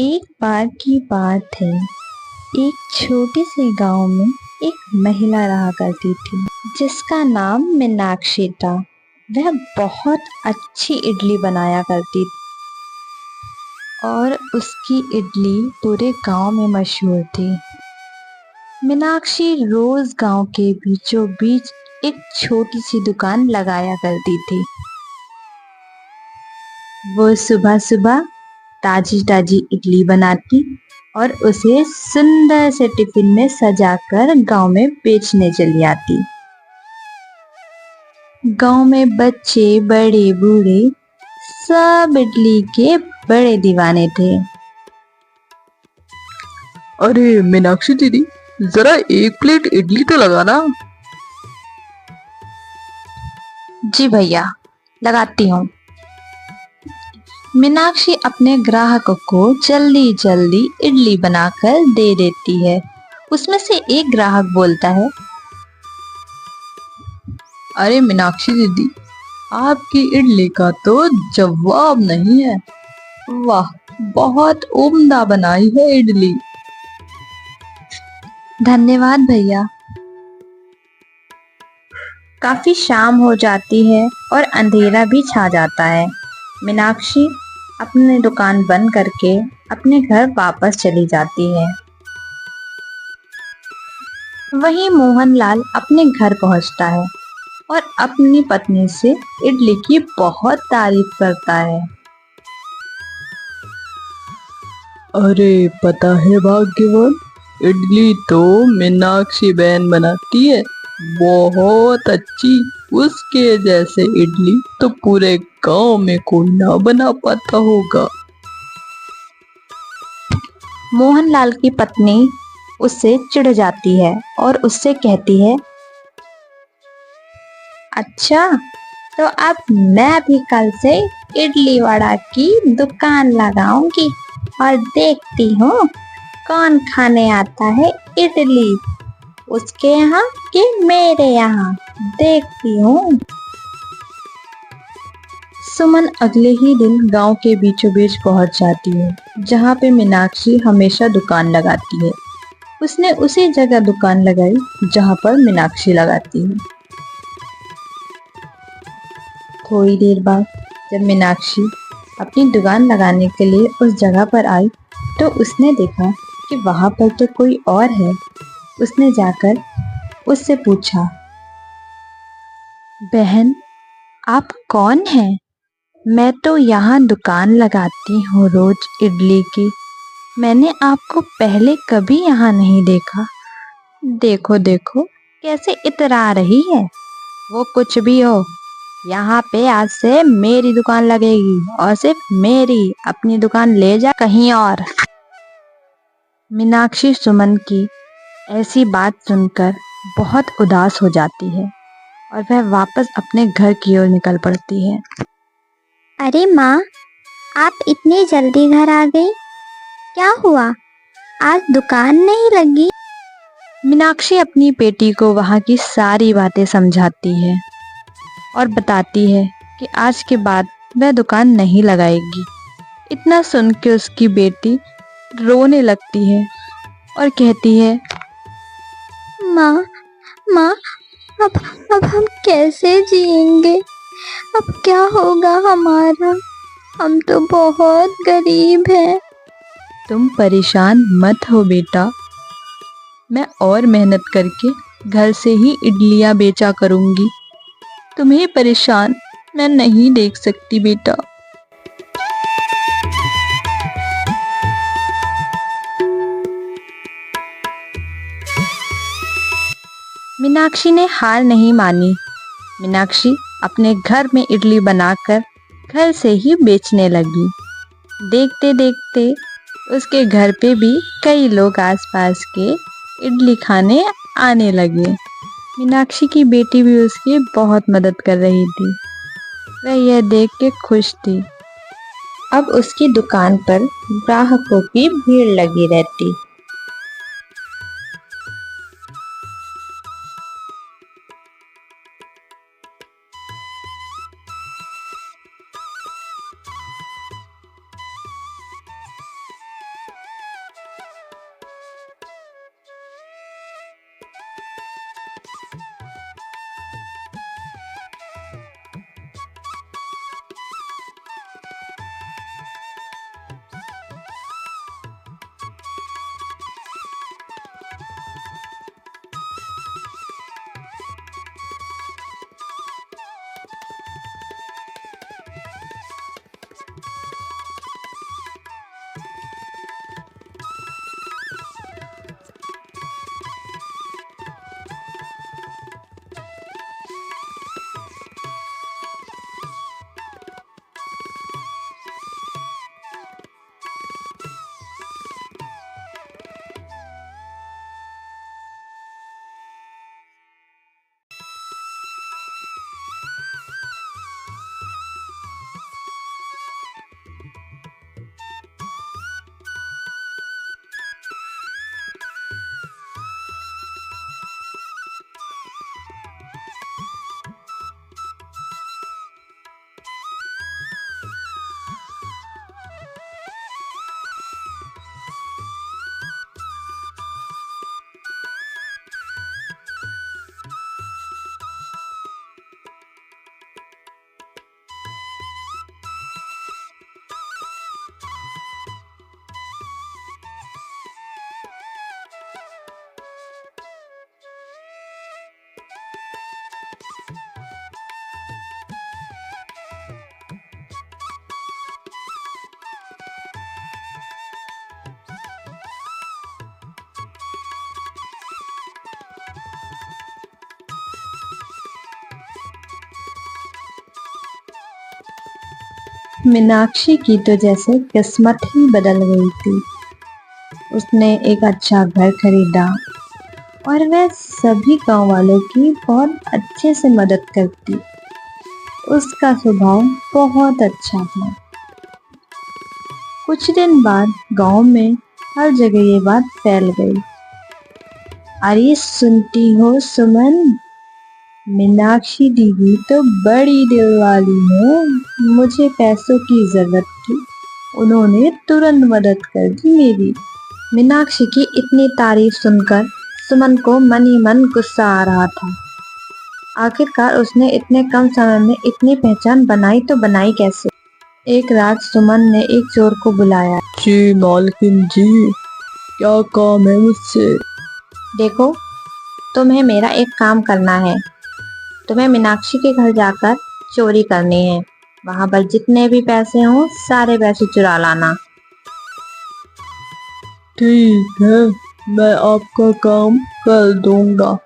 एक बार की बात है। एक छोटे से गांव में एक महिला रहा करती थी जिसका नाम मीनाक्षी था। वह बहुत अच्छी इडली बनाया करती थी और उसकी इडली पूरे गांव में मशहूर थी। मीनाक्षी रोज गांव के बीचों बीच एक छोटी सी दुकान लगाया करती थी। वो सुबह सुबह ताजी ताजी इडली बनाती और उसे सुंदर से टिफिन में सजाकर गांव में बेचने चली आती। गांव में बच्चे बड़े बूढ़े सब इडली के बड़े दीवाने थे। अरे मीनाक्षी दीदी, जरा एक प्लेट इडली तो लगाना। जी भैया, लगाती हूँ। मीनाक्षी अपने ग्राहकों को जल्दी जल्दी इडली बनाकर दे देती है। उसमें से एक ग्राहक बोलता है, अरे मीनाक्षी दीदी, आपकी इडली का तो जवाब नहीं है। वाह, बहुत उम्दा बनाई है इडली। धन्यवाद भैया। काफी शाम हो जाती है और अंधेरा भी छा जाता है। मीनाक्षी अपनी दुकान बंद करके अपने घर वापस चली जाती है। वहीं मोहनलाल अपने घर पहुंचता है और अपनी पत्नी से इडली की बहुत तारीफ करता है। अरे पता है भाग्यवान, इडली तो मीनाक्षी बहन बनाती है, बहुत अच्छी। उसके जैसे इडली तो पूरे गांव में कोई ना बना पाता होगा। मोहनलाल की पत्नी उससे चिढ़ जाती है और उससे कहती है, अच्छा, तो अब मैं भी कल से इडली वड़ा की दुकान लगाऊंगी और देखती हूँ कौन खाने आता है इडली, उसके यहाँ कि मेरे यहाँ, देखती हूँ। सुमन अगले ही दिन गांव के बीचों बीच पहुंच जाती है जहाँ पे मीनाक्षी हमेशा दुकान लगाती है। उसने उसी जगह दुकान लगाई जहाँ पर मीनाक्षी लगाती है। थोड़ी देर बाद जब मीनाक्षी अपनी दुकान लगाने के लिए उस जगह पर आई तो उसने देखा कि वहां पर तो कोई और है। उसने जाकर उससे पूछा, बहन, आप कौन हैं? मैं तो यहाँ दुकान लगाती हूँ रोज इडली की। मैंने आपको पहले कभी यहाँ नहीं देखा। देखो देखो कैसे इतरा रही है। वो कुछ भी हो, यहाँ पे आज से मेरी दुकान लगेगी और सिर्फ मेरी। अपनी दुकान ले जा कहीं और। मीनाक्षी सुमन की ऐसी बात सुनकर बहुत उदास हो जाती है और वह वापस अपने घर की ओर निकल पड़ती है। अरे माँ, आप इतनी जल्दी घर आ गई? क्या हुआ? आज दुकान नहीं लगी? मीनाक्षी अपनी बेटी को वहाँ की सारी बातें समझाती है और बताती है कि आज के बाद वह दुकान नहीं लगाएगी। इतना सुन के उसकी बेटी रोने लगती है और कहती है, माँ, माँ, अब अब हम कैसे जिएंगे? अब क्या होगा हमारा? हम तो बहुत गरीब हैं। तुम परेशान मत हो बेटा, मैं और मेहनत करके घर से ही इडलियां बेचा करूंगी। तुम्हें परेशान मैं नहीं देख सकती बेटा। मीनाक्षी ने हार नहीं मानी। मीनाक्षी अपने घर में इडली बनाकर घर से ही बेचने लगी। देखते देखते उसके घर पे भी कई लोग आसपास के इडली खाने आने लगे। मीनाक्षी की बेटी भी उसकी बहुत मदद कर रही थी। वह यह देख के खुश थी। अब उसकी दुकान पर ग्राहकों की भीड़ लगी रहती। मीनाक्षी की तो जैसे किस्मत ही बदल गई थी। उसने एक अच्छा घर खरीदा और वह सभी गांव वालों की बहुत अच्छे से मदद करती। उसका स्वभाव बहुत अच्छा था। कुछ दिन बाद गांव में हर जगह ये बात फैल गई। अरे सुनती हो सुमन, मीनाक्षी दीदी तो बड़ी दिल वाली है। मुझे पैसों की जरूरत थी, उन्होंने तुरंत मदद कर दी मेरी। मीनाक्षी की इतनी तारीफ सुनकर सुमन को मन ही मन गुस्सा आ रहा था। आखिरकार उसने इतने कम समय में इतनी पहचान बनाई तो बनाई कैसे। एक रात सुमन ने एक चोर को बुलाया। जी मालकिन जी, क्या काम है मुझसे? देखो, तुम्हें मेरा एक काम करना है। तुम्हें मीनाक्षी के घर जाकर चोरी करनी है। वहां पर जितने भी पैसे हों सारे पैसे चुरा लाना। ठीक है, मैं आपका काम कर दूंगा,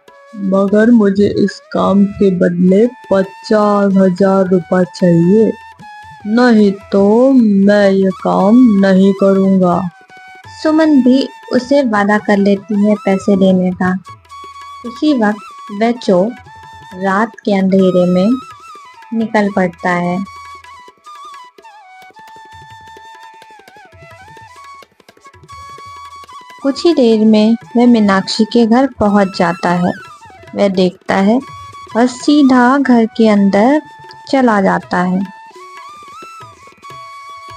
मगर मुझे इस काम के बदले 50,000 रुपये चाहिए, नहीं तो मैं ये काम नहीं करूंगा। सुमन भी उसे वादा कर लेती है पैसे देने का। उसी वक्त वह चोर रात के अंधेरे में निकल पड़ता है। कुछ ही देर में वह मीनाक्षी के घर पहुंच जाता है। वह देखता है और सीधा घर के अंदर चला जाता है।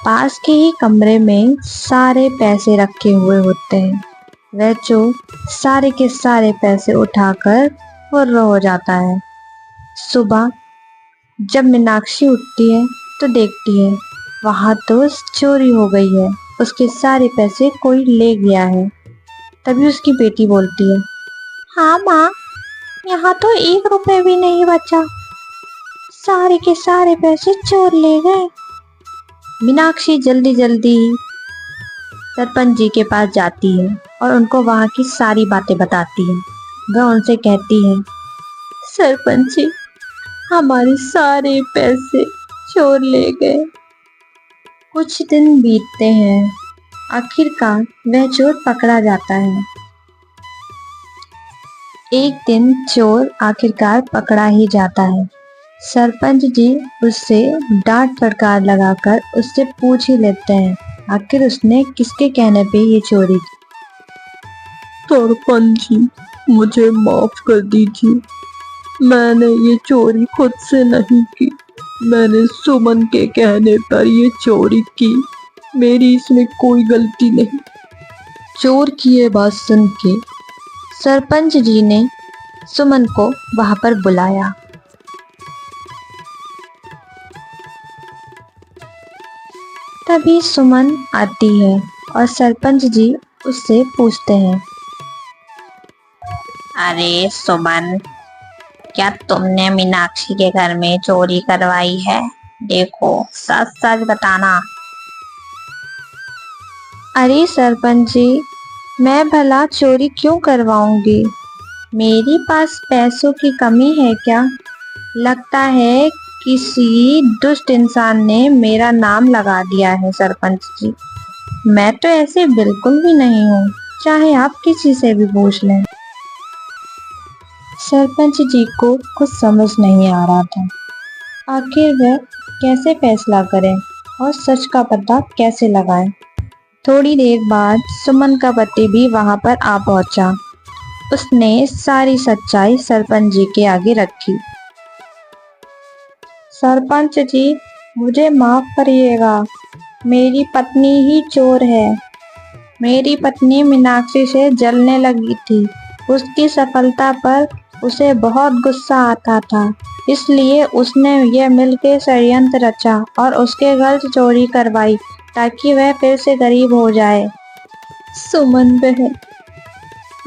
पास के ही कमरे में सारे पैसे रखे हुए होते हैं। वह चोर सारे के सारे पैसे उठाकर फुर्र हो जाता है। सुबह जब मीनाक्षी उठती है तो देखती है वहां तो चोरी हो गई है। उसके सारे पैसे कोई ले गया है। तभी उसकी बेटी बोलती है, हाँ माँ, यहाँ तो 1 रुपए भी नहीं बचा, सारे के सारे पैसे चोर ले गए। मीनाक्षी जल्दी जल्दी सरपंच जी के पास जाती है और उनको वहां की सारी बातें बताती है। वह उनसे कहती है, सरपंच जी, हमारे सारे पैसे चोर ले गए। कुछ दिन बीतते हैं। आखिरकार वह चोर पकड़ा जाता है। एक दिन चोर आखिरकार पकड़ा ही जाता है। सरपंच जी उससे डांट फटकार लगाकर उससे पूछ ही लेते हैं आखिर उसने किसके कहने पे ये चोरी की। सरपंच जी, मुझे माफ कर दीजिए, मैंने ये चोरी खुद से नहीं की, मैंने सुमन के कहने पर ये चोरी की, मेरी इसमें कोई गलती नहीं। चोर की ये बात सुन के सरपंच जी ने सुमन को वहां पर बुलाया। तभी सुमन आती है और सरपंच जी उससे पूछते हैं, अरे सुमन, क्या तुमने मीनाक्षी के घर में चोरी करवाई है? देखो, सच सच बताना। अरे सरपंच जी, मैं भला चोरी क्यों करवाऊंगी? मेरे पास पैसों की कमी है क्या? लगता है किसी दुष्ट इंसान ने मेरा नाम लगा दिया है सरपंच जी। मैं तो ऐसे बिल्कुल भी नहीं हूँ, चाहे आप किसी से भी पूछ लें। सरपंच जी को कुछ समझ नहीं आ रहा था। आखिर वह कैसे फैसला करें और सच का पता कैसे लगाएं। थोड़ी देर बाद सुमन का पति भी वहां पर आ पहुंचा। उसने सारी सच्चाई सरपंच जी के आगे रखी। सरपंच जी, मुझे माफ करिएगा, मेरी पत्नी ही चोर है। मेरी पत्नी मीनाक्षी से जलने लगी थी। उसकी सफलता पर उसे बहुत गुस्सा आता था, इसलिए उसने यह मिलकर षड्यंत्र रचा और उसके घर से चोरी करवाई ताकि वह फिर से गरीब हो जाए। सुमन बहन,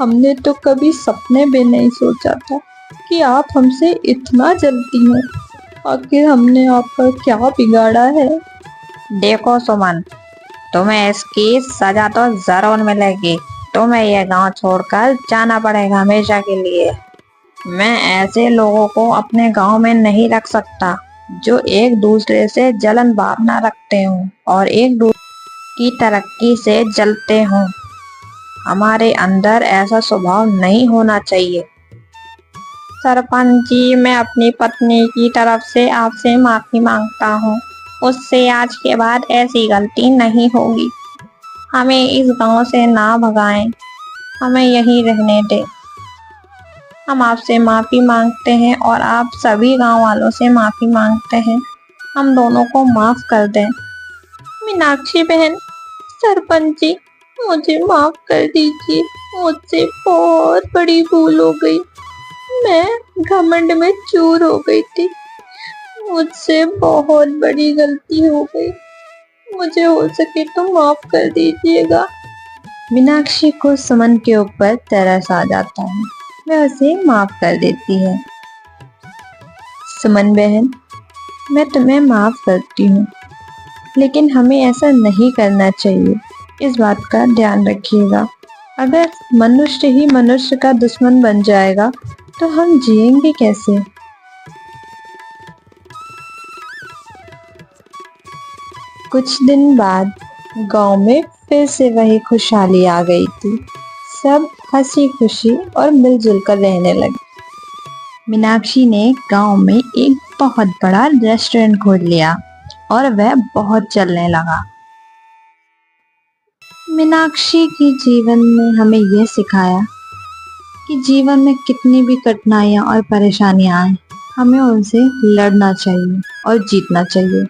हमने तो कभी सपने में नहीं सोचा था कि आप हमसे इतना जलती हैं। आखिर हमने आपका क्या बिगाड़ा है? देखो सुमन, तुम्हें इसकी सजा तो जरूर मिलेगी। तुम्हें यह गांव छोड़कर जाना पड़ेगा हमेशा के लिए। मैं ऐसे लोगों को अपने गांव में नहीं रख सकता। जो एक दूसरे से जलन भावना रखते हों और एक दूसरे की तरक्की से जलते हों। हमारे अंदर ऐसा स्वभाव नहीं होना चाहिए। सरपंच जी, मैं अपनी पत्नी की तरफ से आपसे माफी मांगता हूँ। उससे आज के बाद ऐसी गलती नहीं होगी। हमें इस गांव से ना भगाएं, हमें यहीं रहने दें। हम आपसे माफी मांगते हैं और आप सभी गांव वालों से माफी मांगते हैं। हम दोनों को माफ कर दें। मीनाक्षी बहन, सरपंच जी, मुझे माफ कर दीजिए। मुझसे बहुत बड़ी भूल हो गई। मैं घमंड में चूर हो गई थी। मुझसे बहुत बड़ी गलती हो गई। मुझे हो सके तो माफ कर दीजिएगा। मीनाक्षी को सुमन के ऊपर तरस आ जाता है। वह उसे माफ कर देती है। सुमन बहन, मैं तुम्हें माफ करती हूँ, लेकिन हमें ऐसा नहीं करना चाहिए। इस बात का ध्यान रखिएगा। अगर मनुष्य ही मनुष्य का दुश्मन बन जाएगा तो हम जिएंगे कैसे? कुछ दिन बाद गांव में फिर से वही खुशहाली आ गई थी। सब हंसी खुशी और मिलजुल कर रहने लगे। मीनाक्षी ने गांव में एक बहुत बड़ा रेस्टोरेंट खोल लिया और वह बहुत चलने लगा। मीनाक्षी की जीवन ने हमें यह सिखाया कि जीवन में कितनी भी कठिनाइयां और परेशानियां आए, हमें उनसे लड़ना चाहिए और जीतना चाहिए।